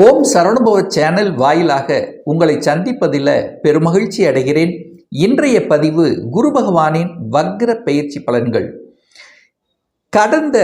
ஓம் சரணுபவ channel வாயிலாக உங்களை சந்திப்பதில் பெருமகிழ்ச்சி அடைகிறேன். இன்றைய பதிவு குரு பகவானின் வக்ர பயிற்சி பலன்கள். கடந்த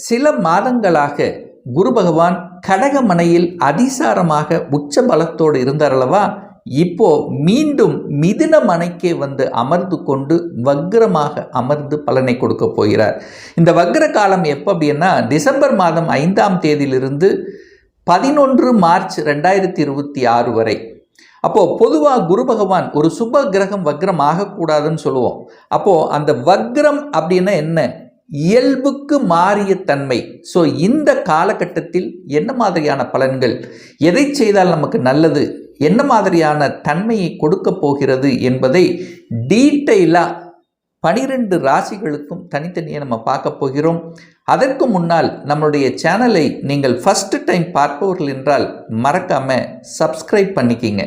சில மாதங்களாக குரு பகவான் கடகமனையில் அதிசாரமாக உச்ச பலத்தோடு இருந்தார் அல்லவா? இப்போ மீண்டும் மிதுன மனைக்கே வந்து அமர்ந்து கொண்டு வக்ரமாக அமர்ந்து பலனை கொடுக்க போகிறார். இந்த வக்ர காலம் எப்போ அப்படின்னா டிசம்பர் மாதம் 5ஆம் தேதியிலிருந்து 11 மார்ச் 2026 வரை. அப்போது பொதுவாக குரு பகவான் ஒரு சுப கிரகம் வக்ரம் ஆகக்கூடாதுன்னு சொல்லுவோம். அப்போது அந்த வக்ரம் அப்படின்னா என்ன? இயல்புக்கு மாறிய தன்மை. ஸோ இந்த காலகட்டத்தில் என்ன மாதிரியான பலன்கள், எதை செய்தால் நமக்கு நல்லது, என்ன மாதிரியான தன்மையை கொடுக்க போகிறது என்பதை டீட்டெயிலாக 12 ராசிகளுக்கும் தனித்தனியாக நம்ம பார்க்க போகிறோம். அதற்கு முன்னால் நம்மளுடைய சேனலை நீங்கள் ஃபர்ஸ்ட் டைம் பார்ப்பவர்கள் என்றால் மறக்காமல் சப்ஸ்கிரைப் பண்ணிக்கிங்க.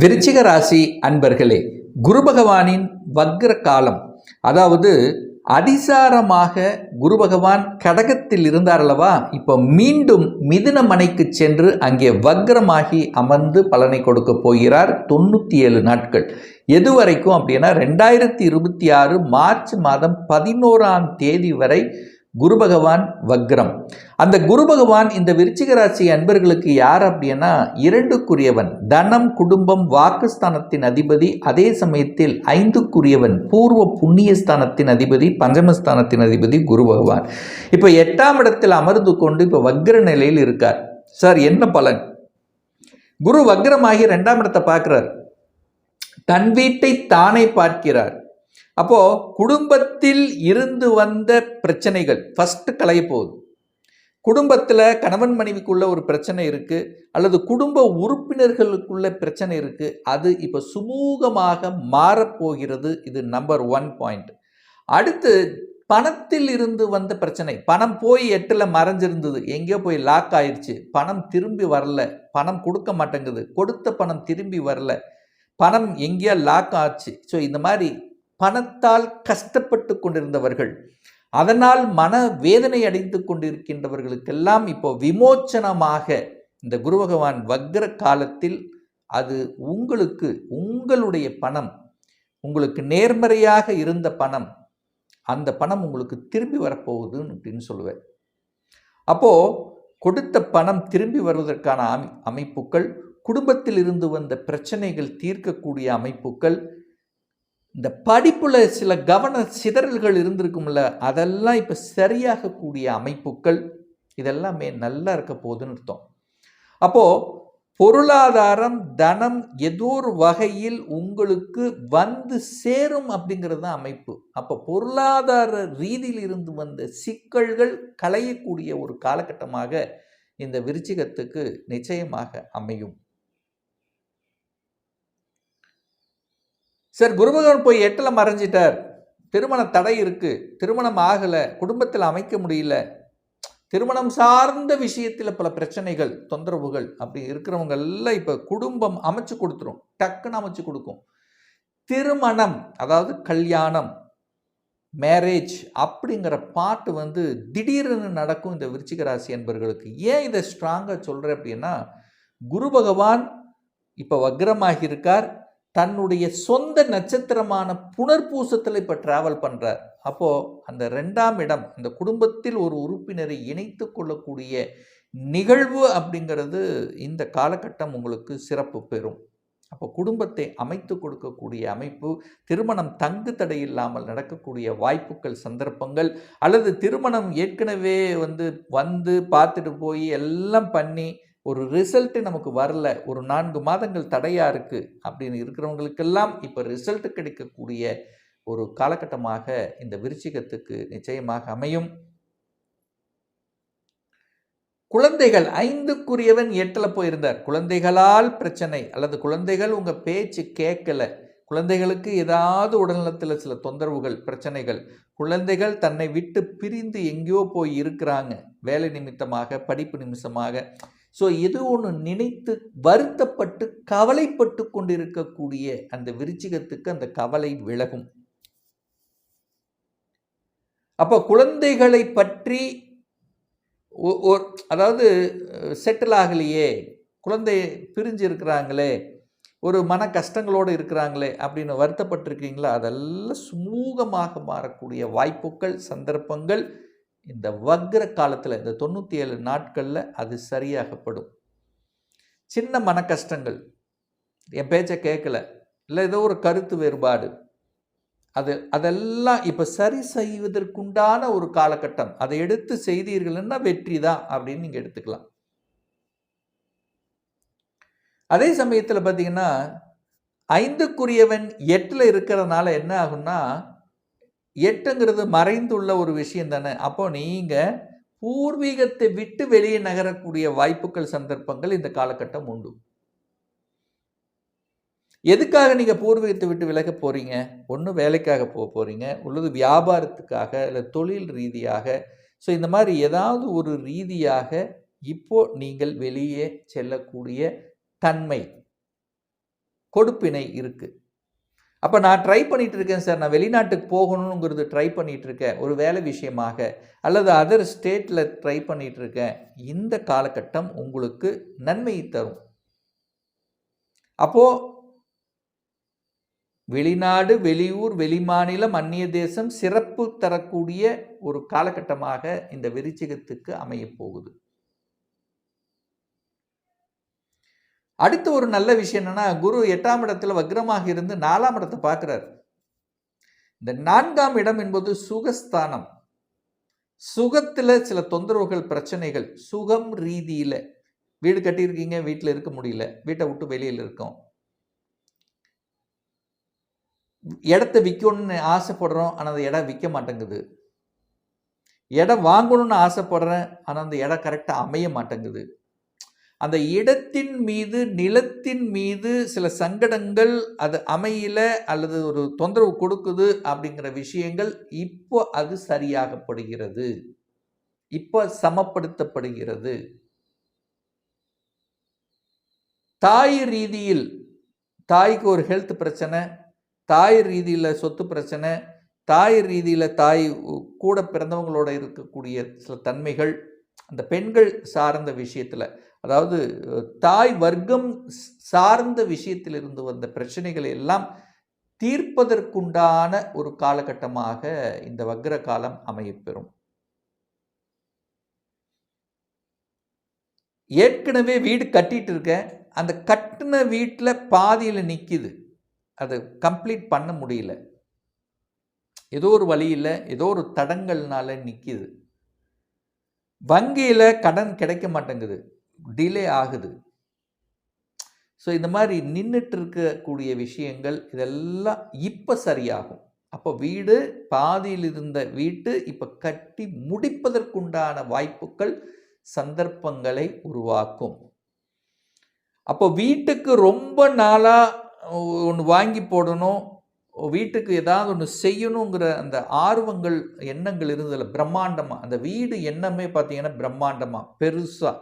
விருச்சிக ராசி அன்பர்களே, குரு பகவானின் வக்ர காலம், அதாவது அதிசாரமாக குரு பகவான் கடகத்தில் இருந்தார் அல்லவா? இப்போ மீண்டும் மிதுன மனைக்கு சென்று அங்கே வக்ரமாகி அமர்ந்து பலனை கொடுக்க போகிறார் 97 நாட்கள். எது வரைக்கும் அப்படின்னா 2026 மார்ச் மாதம் 11ஆம் தேதி வரை குரு பகவான் வக்ரம். அந்த குரு பகவான் இந்த விருச்சிக ராசி அன்பர்களுக்கு யார் அப்படின்னா 2க்குரியவன், தனம் குடும்பம் வாக்குஸ்தானத்தின் அதிபதி. அதே சமயத்தில் 5க்குரியவன், பூர்வ புண்ணியஸ்தானத்தின் அதிபதி, பஞ்சமஸ்தானத்தின் அதிபதி குரு பகவான். இப்போ 8ஆம் இடத்தில் அமர்ந்து கொண்டு இப்போ வக்ர நிலையில் இருக்கார். சார் என்ன பலன்? குரு வக்ரமாகி 2ஆம் இடத்தை பார்க்கிறார், தன் வீட்டை தானே பார்க்கிறார். அப்போ குடும்பத்தில் இருந்து வந்த பிரச்சனைகள் ஃபர்ஸ்ட் களைய போகுது. குடும்பத்தில் கணவன் மனைவிக்குள்ள ஒரு பிரச்சனை இருக்கு, அல்லது குடும்ப உறுப்பினர்களுக்குள்ள பிரச்சனை இருக்கு, அது இப்போ சுமூகமாக மாறப்போகிறது. இது நம்பர் 1 பாயிண்ட். அடுத்து பணத்தில் இருந்து வந்த பிரச்சனை, பணம் போய் 8ல் மறைஞ்சிருந்தது, எங்கேயோ போய் லாக் ஆயிடுச்சு, பணம் திரும்பி வரல, பணம் கொடுக்க மாட்டேங்குது, கொடுத்த பணம் திரும்பி வரல, பணம் எங்கேயோ லாக் ஆச்சு. ஸோ இந்த மாதிரி பணத்தால் கஷ்டப்பட்டு கொண்டிருந்தவர்கள், அதனால் மன வேதனை அடைந்து கொண்டிருக்கின்றவர்களுக்கெல்லாம் இப்போ விமோச்சனமாக இந்த குரு பகவான் வக்ர காலத்தில் அது உங்களுக்கு, உங்களுடைய பணம், உங்களுக்கு நேர்மறையாக இருந்த பணம், அந்த பணம் உங்களுக்கு திரும்பி வரப்போகுதுன்னு அப்படின்னு சொல்லுவேன். அப்போது கொடுத்த பணம் திரும்பி வருவதற்கான அமைப்புகள், குடும்பத்தில் இருந்து வந்த பிரச்சனைகள் தீர்க்கக்கூடிய அமைப்புகள், இந்த படிப்புல சில கவன சிதறல்கள் இருந்திருக்கும்ல, அதெல்லாம் இப்போ சரியாகக்கூடிய அமைப்புகள், இதெல்லாமே நல்லா இருக்க போகுதுன்னு அர்த்தம். அப்போது பொருளாதாரம், தனம் ஏதோ ஒரு வகையில் உங்களுக்கு வந்து சேரும் அப்படிங்கிறது தான் அமைப்பு. அப்போ பொருளாதார ரீதியில் இருந்து வந்த சிக்கல்கள் களையக்கூடிய ஒரு காலகட்டமாக இந்த விருச்சிகத்துக்கு நிச்சயமாக அமையும். சார், குரு பகவான் போய் 8ல் மறைஞ்சிட்டார், திருமண தடை இருக்கு, திருமணம் ஆகலை, குடும்பத்தில் அமைக்க முடியல, திருமணம் சார்ந்த விஷயத்தில் பல பிரச்சனைகள், தொந்தரவுகள் அப்படி இருக்கிறவங்க எல்லாம் இப்போ குடும்பம் அமைச்சு கொடுத்துரும், டக்குன்னு அமைச்சு கொடுக்கும். திருமணம், அதாவது கல்யாணம், மேரேஜ் அப்படிங்கிற பாட்டு வந்து திடீர்னு நடக்கும் இந்த விருச்சிக ராசி என்பவர்களுக்கு. ஏன் இதை ஸ்ட்ராங்காக சொல்கிறேன் அப்படின்னா, குரு பகவான் இப்போ வக்ரமாகி இருக்கார், தன்னுடைய சொந்த நட்சத்திரமான புனர்பூசத்தில் இப்போ டிராவல் பண்ணுறார். அப்போது அந்த 2ஆம் இடம், இந்த குடும்பத்தில் ஒரு உறுப்பினரை இணைத்து கொள்ளக்கூடிய நிகழ்வு அப்படிங்கிறது இந்த காலகட்டம் உங்களுக்கு சிறப்பு பெறும். அப்போ குடும்பத்தை அமைத்து கொடுக்கக்கூடிய அமைப்பு, திருமணம் தங்கு தடை இல்லாமல் நடக்கக்கூடிய வாய்ப்புகள், சந்தர்ப்பங்கள், அல்லது திருமணம் ஏற்கனவே வந்து பார்த்துட்டு போய் எல்லாம் பண்ணி ஒரு ரிசல்ட்டு நமக்கு வரல, ஒரு 4 மாதங்கள் தடையாக இருக்குது அப்படின்னு இருக்கிறவங்களுக்கெல்லாம் இப்போ ரிசல்ட் கிடைக்கக்கூடிய ஒரு காலகட்டமாக இந்த விருச்சிகத்துக்கு நிச்சயமாக அமையும். குழந்தைகள், 5க்குரியவன் 8ல் போயிருந்தார், குழந்தைகளால் பிரச்சனை, அல்லது குழந்தைகள் உங்கள் பேச்சு கேட்கல, குழந்தைகளுக்கு ஏதாவது உடல்நலத்தில் சில தொந்தரவுகள், பிரச்சனைகள், குழந்தைகள் தன்னை விட்டு பிரிந்து எங்கேயோ போய் இருக்கிறாங்க, வேலை நிமித்தமாக, படிப்பு நிமித்தமாக. ஸோ எது ஒன்று நினைத்து வருத்தப்பட்டு கவலைப்பட்டு கொண்டிருக்கக்கூடிய அந்த விருச்சிகத்துக்கு அந்த கவலை விலகும். அப்போ குழந்தைகளை பற்றி அதாவது செட்டில் ஆகலையே, குழந்தை பிரிஞ்சு இருக்கிறாங்களே, ஒரு மன கஷ்டங்களோடு இருக்கிறாங்களே அப்படின்னு வருத்தப்பட்டிருக்கீங்களா? அதெல்லாம் சுமூகமாக மாறக்கூடிய வாய்ப்புகள், சந்தர்ப்பங்கள் இந்த வக்ர காலத்தில், இந்த 97 நாட்களில் அது சரியாகப்படும். சின்ன மன கஷ்டங்கள், என் பேச்சை கேட்கல, இல்லை ஏதோ ஒரு கருத்து வேறுபாடு, அதெல்லாம் இப்போ சரி செய்வதற்குண்டான ஒரு காலகட்டம். அதை எடுத்து செய்தீர்கள்னா வெற்றி தான் அப்படின்னு நீங்கள் எடுத்துக்கலாம். அதே சமயத்தில் பார்த்தீங்கன்னா 5க்குரியவன் 8ல் இருக்கிறதுனால என்ன ஆகும்னா, 8ங்கிறது மறைந்துள்ள ஒரு விஷயம் தானே. அப்போ நீங்கள் பூர்வீகத்தை விட்டு வெளியே நகரக்கூடிய வாய்ப்புகள், சந்தர்ப்பங்கள் இந்த காலகட்டம் உண்டு. எதுக்காக நீங்கள் பூர்வீகத்தை விட்டு விலக போகிறீங்க? ஒன்று வேலைக்காக போகிறீங்க, உள்ளது வியாபாரத்துக்காக, இல்லை தொழில் ரீதியாக. ஸோ இந்த மாதிரி ஏதாவது ஒரு ரீதியாக இப்போ நீங்கள் வெளியே செல்லக்கூடிய தன்மை, கொடுப்பினை இருக்குது. அப்போ நான் ட்ரை பண்ணிகிட்டு இருக்கேன் சார், நான் வெளிநாட்டுக்கு போகணுங்கிறது ட்ரை பண்ணிகிட்டு இருக்கேன் ஒரு வேலை விஷயமாக, அல்லது அதர் ஸ்டேட்டில் ட்ரை பண்ணிகிட்டு இருக்கேன். இந்த காலகட்டம் உங்களுக்கு நன்மையை தரும். அப்போது வெளிநாடு, வெளியூர், வெளிமாநிலம், அந்நிய தேசம் சிறப்பு தரக்கூடிய ஒரு காலகட்டமாக இந்த விருச்சிகத்துக்கு அமையப் போகுது. அடுத்த ஒரு நல்ல விஷயம் என்னன்னா, குரு 8ஆம் இடத்துல வக்ரமாக இருந்து 4ஆம் இடத்தை பார்க்கிறார். இந்த 4ஆம் இடம் என்பது சுகஸ்தானம். சுகத்தில் சில தொந்தரவுகள், பிரச்சனைகள், சுகம் ரீதியில் வீடு கட்டியிருக்கீங்க, வீட்டில் இருக்க முடியல, வீட்டை விட்டு வெளியில் இருக்கோம், இடத்த விற்கணும்னு ஆசைப்படுறோம், ஆனால் அந்த இடம் விற்க மாட்டேங்குது, இடம் வாங்கணும்னு ஆசைப்படுறேன், ஆனால் அந்த இடம் கரெக்டாக அமைய மாட்டேங்குது, அந்த இடத்தின் மீது, நிலத்தின் மீது சில சங்கடங்கள், அது அமையல அல்லது ஒரு தொந்தரவு கொடுக்குது அப்படிங்கிற விஷயங்கள் இப்போ அது சரியாகப்படுகிறது, இப்போ சமப்படுத்தப்படுகிறது. தாய் ரீதியில், தாய்க்கு ஒரு ஹெல்த் பிரச்சனை, தாய் ரீதியில் சொத்து பிரச்சனை, தாய் ரீதியில் தாய் கூட பிறந்தவங்களோட இருக்கக்கூடிய சில தன்மைகள், அந்த பெண்கள் சார்ந்த விஷயத்தில், அதாவது தாய் வர்க்கம் சார்ந்த விஷயத்தில் இருந்து வந்த பிரச்சனைகளை எல்லாம் தீர்ப்பதற்குண்டான ஒரு காலகட்டமாக இந்த வக்ர காலம் அமையப்பெறும். ஏற்கனவே வீடு கட்டிட்டு இருக்க, அந்த கட்டின வீட்டில் பாதியில் நிற்கிது, அதை கம்ப்ளீட் பண்ண முடியல, ஏதோ ஒரு வழியில் ஏதோ ஒரு தடங்கள்னால நிற்கிது, வங்கியில் கடன் கிடைக்க மாட்டேங்குது, டிலே ஆகுது. ஸோ இந்த மாதிரி நின்றுட்டு இருக்கக்கூடிய விஷயங்கள் இதெல்லாம் இப்போ சரியாகும். அப்போ வீடு பாதியில் இருந்த வீட்டு இப்போ கட்டி முடிப்பதற்குண்டான வாய்ப்புகள், சந்தர்ப்பங்களை உருவாக்கும். அப்போ வீட்டுக்கு ரொம்ப நாளாக ஒன்று வாங்கி போடணும், வீட்டுக்கு ஏதாவது ஒன்று செய்யணுங்கிற அந்த ஆர்வங்கள், எண்ணங்கள் இருந்ததில்ல. பிரம்மாண்டமாக அந்த வீடு எண்ணமே பார்த்தீங்கன்னா பிரம்மாண்டமாக பெருசாக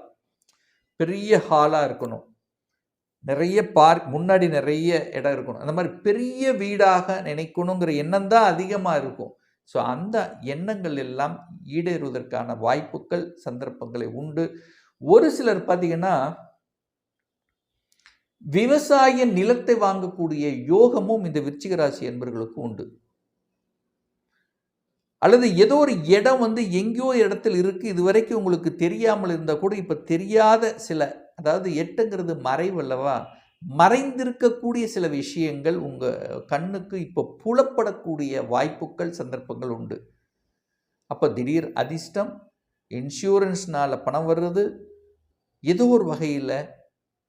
பெரிய ஹாலாக இருக்கணும், நிறைய பார்க் முன்னாடி நிறைய இடம் இருக்கணும், அந்த மாதிரி பெரிய வீடாக நினைக்கணுங்கிற எண்ணம் தான் அதிகமாக இருக்கும். ஸோ அந்த எண்ணங்கள் எல்லாம் ஈடேறுவதற்கான வாய்ப்புகள், சந்தர்ப்பங்களை உண்டு. ஒரு சிலர் பார்த்தீங்கன்னா விவசாய நிலத்தை வாங்கக்கூடிய யோகமும் இந்த விருச்சிக ராசி என்பவர்களுக்கு உண்டு. அல்லது ஏதோ ஒரு இடம் எங்கேயோ இடத்தில் இருக்குது, இதுவரைக்கும் உங்களுக்கு தெரியாமல் இருந்தால் கூட இப்போ தெரியாத சில, அதாவது 8ங்கிறது மறைவு அல்லவா, மறைந்திருக்கக்கூடிய சில விஷயங்கள் உங்கள் கண்ணுக்கு இப்போ புலப்படக்கூடிய வாய்ப்புகள், சந்தர்ப்பங்கள் உண்டு. அப்போ திடீர் அதிர்ஷ்டம், இன்சூரன்ஸ்னால் பணம் வர்றது, ஏதோ ஒரு வகையில்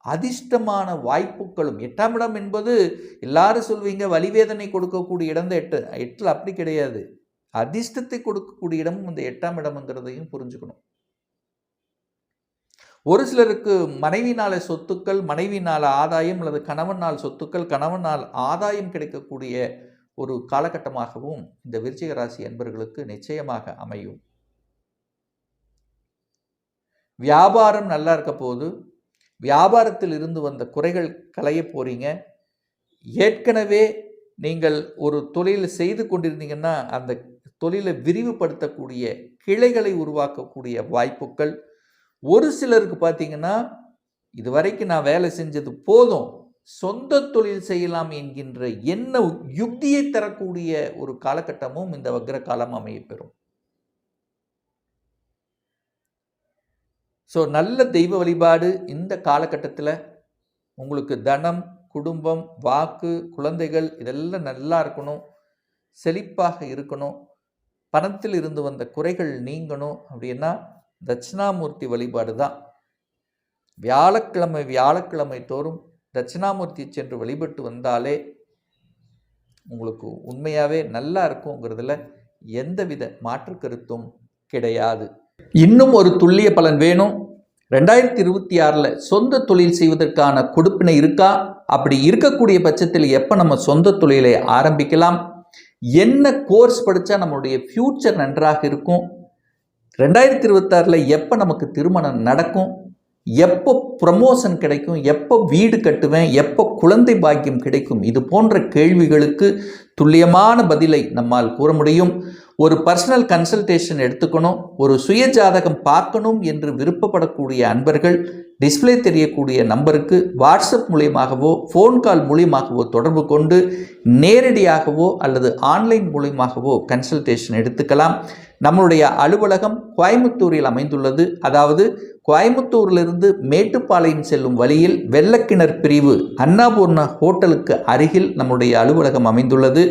அதிர்ஷ்டமான வாய்ப்புகளும். 8ஆம் இடம் என்பது எல்லாரும் சொல்வீங்க வலிவேதனை கொடுக்கக்கூடிய இடம் தான் 8. 8ல் அப்படி கிடையாது, அதிர்ஷ்டத்தை கொடுக்கக்கூடிய இடமும் இந்த 8ஆம் இடம்ங்கிறதையும் புரிஞ்சுக்கணும். ஒரு சிலருக்கு மனைவினால சொத்துக்கள், மனைவினால ஆதாயம், அல்லது கணவனால் சொத்துக்கள், கணவனால் ஆதாயம் கிடைக்கக்கூடிய ஒரு காலகட்டமாகவும் இந்த விருச்சிக ராசி என்பவர்களுக்கு நிச்சயமாக அமையும். வியாபாரம் நல்லா இருக்க போது, வியாபாரத்தில் இருந்து வந்த குறைகள் களைய போறீங்க. ஏற்கனவே நீங்கள் ஒரு தொழில் செய்து கொண்டிருந்தீங்கன்னா அந்த தொழிலை விரிவுபடுத்தக்கூடிய, கிளைகளை உருவாக்கக்கூடிய வாய்ப்புகள். ஒரு சிலருக்கு பார்த்தீங்கன்னா இதுவரைக்கும் நான் வேலை செஞ்சது போதும், சொந்த தொழில் செய்யலாம் என்கின்ற என்ன யுக்தியை தரக்கூடிய ஒரு காலகட்டமும் இந்த வக்ர காலம் அமையப்பெறும். ஸோ நல்ல தெய்வ வழிபாடு இந்த காலகட்டத்தில் உங்களுக்கு தனம், குடும்பம், வாக்கு, குழந்தைகள் இதெல்லாம் நல்லா இருக்கணும், செழிப்பாக இருக்கணும், பணத்தில் இருந்து வந்த குறைகள் நீங்கணும் அப்படின்னா தட்சிணாமூர்த்தி வழிபாடு தான். வியாழக்கிழமை தோறும் தட்சிணாமூர்த்தி சென்று வழிபட்டு வந்தாலே உங்களுக்கு உண்மையாகவே நல்லா இருக்குங்கிறதுல எந்தவித மாற்று கருத்தும் கிடையாது. இன்னும் ஒரு துல்லிய பலன் வேணும். 2026 சொந்த தொழில் செய்வதற்கான கொடுப்பினை இருக்கா? அப்படி இருக்கக்கூடிய பட்சத்தில் எப்போ நம்ம சொந்த தொழிலை ஆரம்பிக்கலாம்? என்ன கோர்ஸ் படித்தா நம்மளுடைய ஃப்யூச்சர் நன்றாக இருக்கும்? 2026 எப்போ நமக்கு திருமணம் நடக்கும்? எப்போ ப்ரமோஷன் கிடைக்கும்? எப்போ வீடு கட்டுவேன்? எப்போ குழந்தை பாக்கியம் கிடைக்கும்? இது போன்ற கேள்விகளுக்கு துல்லியமான பதிலை நம்மால் கூற முடியும். ஒரு பர்சனல் கன்சல்டேஷன் எடுத்துக்கணும், ஒரு சுய ஜாதகம் பார்க்கணும் என்று விருப்பப்படக்கூடிய அன்பர்கள் டிஸ்பிளே தெரியக்கூடிய நம்பருக்கு வாட்ஸ்அப் மூலியமாகவோ ஃபோன் கால் மூலியமாகவோ தொடர்பு கொண்டு நேரடியாகவோ அல்லது ஆன்லைன் மூலியமாகவோ கன்சல்டேஷன் எடுத்துக்கலாம். நம்மளுடைய அலுவலகம் கோயம்புத்தூரில் அமைந்துள்ளது. அதாவது கோயம்புத்தூரிலிருந்து மேட்டுப்பாளையம் செல்லும் வழியில் வெள்ளக்கிணர் பிரிவு அன்னபூர்ணா ஹோட்டலுக்கு அருகில் நம்முடைய அலுவலகம் அமைந்துள்ளது.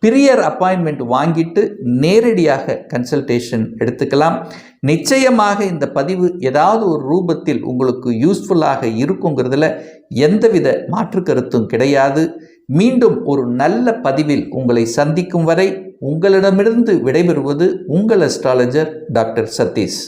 பிரியர் அப்பாயின்மெண்ட் வாங்கிட்டு நேரடியாக கன்சல்டேஷன் எடுத்துக்கலாம். நிச்சயமாக இந்த பதிவு ஏதாவது ஒரு ரூபத்தில் உங்களுக்கு யூஸ்ஃபுல்லாக இருக்குங்கிறதுல எந்தவித மாற்று கருத்தும் கிடையாது. மீண்டும் ஒரு நல்ல பதிவில் உங்களை சந்திக்கும் வரை உங்களிடமிருந்து விடைபெறுவது உங்கள் அஸ்ட்ராலஜர் டாக்டர் சதீஷ்.